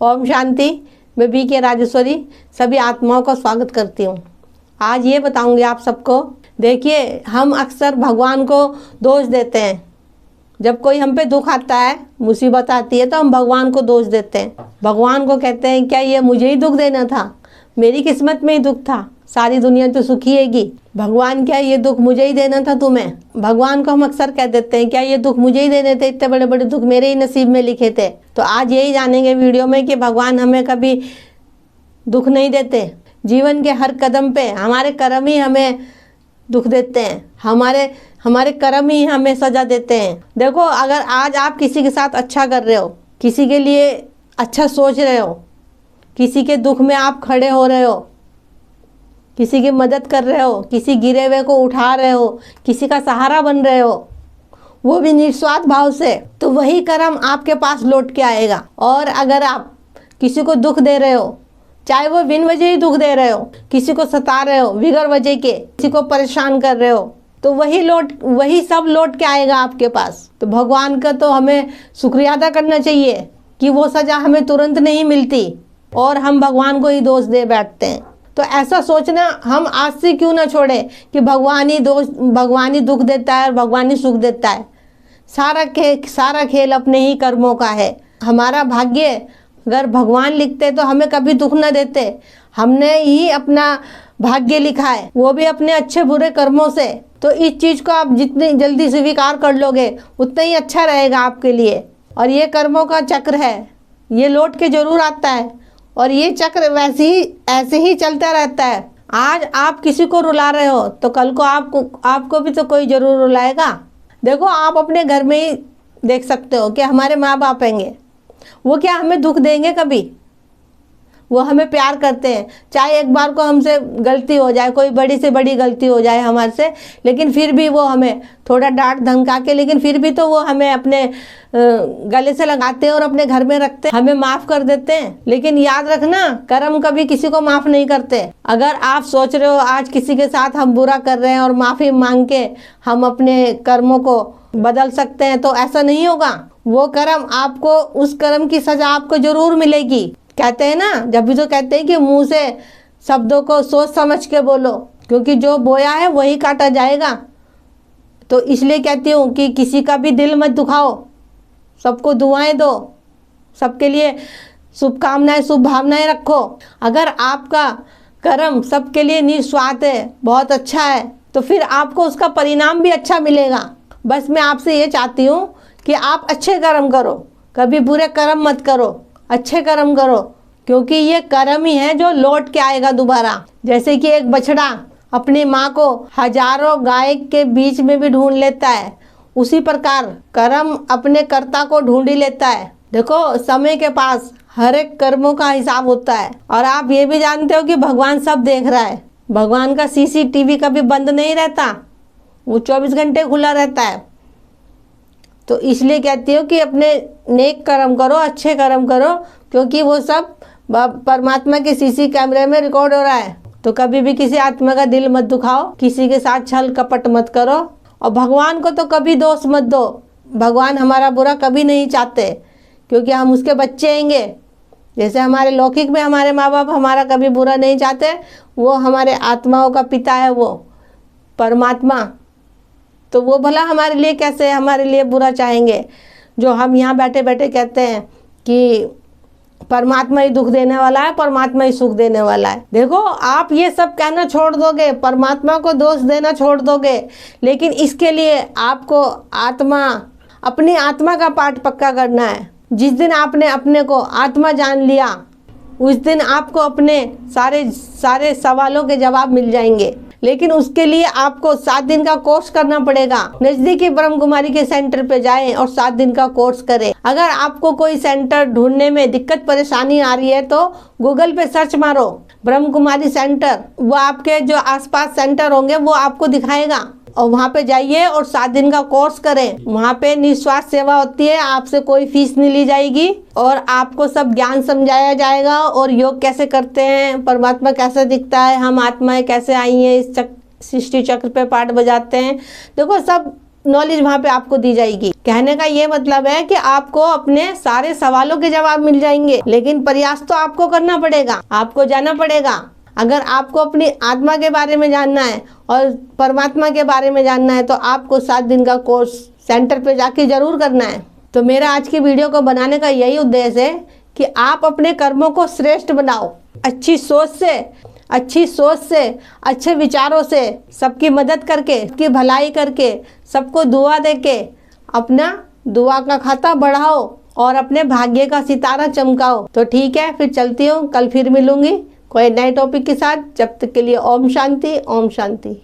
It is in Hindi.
ओम शांति। मैं BK राजेश्वरी सभी आत्माओं का स्वागत करती हूँ। आज ये बताऊंगी आप सबको। देखिए, हम अक्सर भगवान को दोष देते हैं। जब कोई हम पे दुख आता है, मुसीबत आती है, तो हम भगवान को दोष देते हैं। भगवान को कहते हैं क्या ये मुझे ही दुख देना था, मेरी किस्मत में ही दुख था, सारी दुनिया तो सुखी हैगी। भगवान क्या ये दुख मुझे ही देना था तुम्हें। भगवान को हम अक्सर कह देते हैं क्या ये दुख मुझे ही देने थे, इतने बड़े बड़े दुख मेरे ही नसीब में लिखे थे। तो आज यही जानेंगे वीडियो में कि भगवान हमें कभी दुख नहीं देते। जीवन के हर कदम पे हमारे कर्म ही हमें दुख देते हैं, हमारे कर्म ही हमें सजा देते हैं। देखो, अगर आज आप किसी के साथ अच्छा कर रहे हो, किसी के लिए अच्छा सोच रहे हो, किसी के दुख में आप खड़े हो रहे हो, किसी की मदद कर रहे हो, किसी गिरे हुए को उठा रहे हो, किसी का सहारा बन रहे हो, वो भी निस्वार्थ भाव से, तो वही कर्म आपके पास लौट के आएगा। और अगर आप किसी को दुख दे रहे हो, चाहे वो बिन वजह ही दुख दे रहे हो, किसी को सता रहे हो बिगर वजह के, किसी को परेशान कर रहे हो, तो वही सब लौट के आएगा आपके पास। तो भगवान का तो हमें शुक्रिया अदा करना चाहिए कि वो सजा हमें तुरंत नहीं मिलती और हम भगवान को ही दोष दे बैठते हैं। तो ऐसा सोचना हम आज से क्यों ना छोड़े कि भगवान ही दुख देता है और भगवान ही सुख देता है। सारा खेल अपने ही कर्मों का है। हमारा भाग्य अगर भगवान लिखते तो हमें कभी दुख न देते। हमने ही अपना भाग्य लिखा है, वो भी अपने अच्छे बुरे कर्मों से। तो इस चीज़ को आप जितनी जल्दी स्वीकार कर लोगे उतना ही अच्छा रहेगा आपके लिए। और ये कर्मों का चक्र है, ये लौट के जरूर आता है और ये चक्र ऐसे ही चलता रहता है। आज आप किसी को रुला रहे हो तो कल को आपको भी तो कोई जरूर रुलाएगा। देखो, आप अपने घर में ही देख सकते हो कि हमारे माँ बाप हैंगे, वो क्या हमें दुख देंगे कभी? वो हमें प्यार करते हैं। चाहे एक बार को हमसे गलती हो जाए, कोई बड़ी से बड़ी गलती हो जाए हमारे से, लेकिन फिर भी वो हमें थोड़ा डांट धमका के, लेकिन फिर भी तो वो हमें अपने गले से लगाते हैं और अपने घर में रखते हैं, हमें माफ़ कर देते हैं। लेकिन याद रखना, कर्म कभी किसी को माफ़ नहीं करते। अगर आप सोच रहे हो आज किसी के साथ हम बुरा कर रहे हैं और माफ़ी मांग के हम अपने कर्मों को बदल सकते हैं, तो ऐसा नहीं होगा। वो कर्म आपको, उस कर्म की सजा आपको जरूर मिलेगी। कहते हैं ना, जब भी तो कहते हैं कि मुंह से शब्दों को सोच समझ के बोलो, क्योंकि जो बोया है वही काटा जाएगा। तो इसलिए कहती हूँ कि किसी का भी दिल मत दुखाओ, सबको दुआएं दो, सबके लिए शुभकामनाएं शुभ भावनाएं रखो। अगर आपका कर्म सबके लिए निस्वार्थ है, बहुत अच्छा है, तो फिर आपको उसका परिणाम भी अच्छा मिलेगा। बस मैं आपसे ये चाहती हूँ कि आप अच्छे कर्म करो, कभी बुरे कर्म मत करो, अच्छे कर्म करो, क्योंकि ये कर्म ही है जो लौट के आएगा दोबारा। जैसे कि एक बछड़ा अपनी माँ को हजारों गाय के बीच में भी ढूंढ लेता है, उसी प्रकार कर्म अपने कर्ता को ढूंढ ही लेता है। देखो, समय के पास हर एक कर्मों का हिसाब होता है। और आप ये भी जानते हो कि भगवान सब देख रहा है। भगवान का CCTV कभी बंद नहीं रहता, वो 24 घंटे खुला रहता है। तो इसलिए कहती हूँ कि अपने नेक कर्म करो, अच्छे कर्म करो, क्योंकि वो सब परमात्मा के CC कैमरे में रिकॉर्ड हो रहा है। तो कभी भी किसी आत्मा का दिल मत दुखाओ, किसी के साथ छल कपट मत करो, और भगवान को तो कभी दोष मत दो। भगवान हमारा बुरा कभी नहीं चाहते, क्योंकि हम उसके बच्चे हैंगे। जैसे हमारे लौकिक में हमारे माँ बाप हमारा कभी बुरा नहीं चाहते, वो हमारे आत्माओं का पिता है, वो परमात्मा। तो वो भला हमारे लिए कैसे हमारे लिए बुरा चाहेंगे, जो हम यहाँ बैठे बैठे कहते हैं कि परमात्मा ही दुख देने वाला है, परमात्मा ही सुख देने वाला है। देखो, आप ये सब कहना छोड़ दोगे, परमात्मा को दोष देना छोड़ दोगे, लेकिन इसके लिए आपको अपनी आत्मा का पाठ पक्का करना है। जिस दिन आपने अपने को आत्मा जान लिया, उस दिन आपको अपने सारे सवालों के जवाब मिल जाएंगे। लेकिन उसके लिए आपको 7 दिन का कोर्स करना पड़ेगा। नज़दीकी ब्रह्म कुमारी के सेंटर पे जाएं और 7 दिन का कोर्स करें। अगर आपको कोई सेंटर ढूंढने में दिक्कत परेशानी आ रही है तो गूगल पे सर्च मारो ब्रह्म कुमारी सेंटर, वो आपके जो आसपास सेंटर होंगे वो आपको दिखाएगा। और वहाँ पे जाइए और 7 दिन का कोर्स करें। वहाँ पे निस्वार्थ सेवा होती है, आपसे कोई फीस नहीं ली जाएगी और आपको सब ज्ञान समझाया जाएगा। और योग कैसे करते हैं, परमात्मा कैसे दिखता है, हम आत्माएं कैसे आई हैं, इस सृष्टि चक्र पे पाठ बजाते हैं। देखो, सब नॉलेज वहाँ पे आपको दी जाएगी। कहने का ये मतलब है कि आपको अपने सारे सवालों के जवाब मिल जाएंगे, लेकिन प्रयास तो आपको करना पड़ेगा, आपको जाना पड़ेगा। अगर आपको अपनी आत्मा के बारे में जानना है और परमात्मा के बारे में जानना है तो आपको 7 दिन का कोर्स सेंटर पे जाके जरूर करना है। तो मेरा आज की वीडियो को बनाने का यही उद्देश्य है कि आप अपने कर्मों को श्रेष्ठ बनाओ, अच्छी सोच से, अच्छे विचारों से, सबकी मदद करके, सबकी भलाई करके, सबको दुआ देके अपना दुआ का खाता बढ़ाओ और अपने भाग्य का सितारा चमकाओ। तो ठीक है, फिर चलती हूँ, कल फिर मिलूंगी कोई नए टॉपिक के साथ। जब तक के लिए ओम शांति, ओम शांति।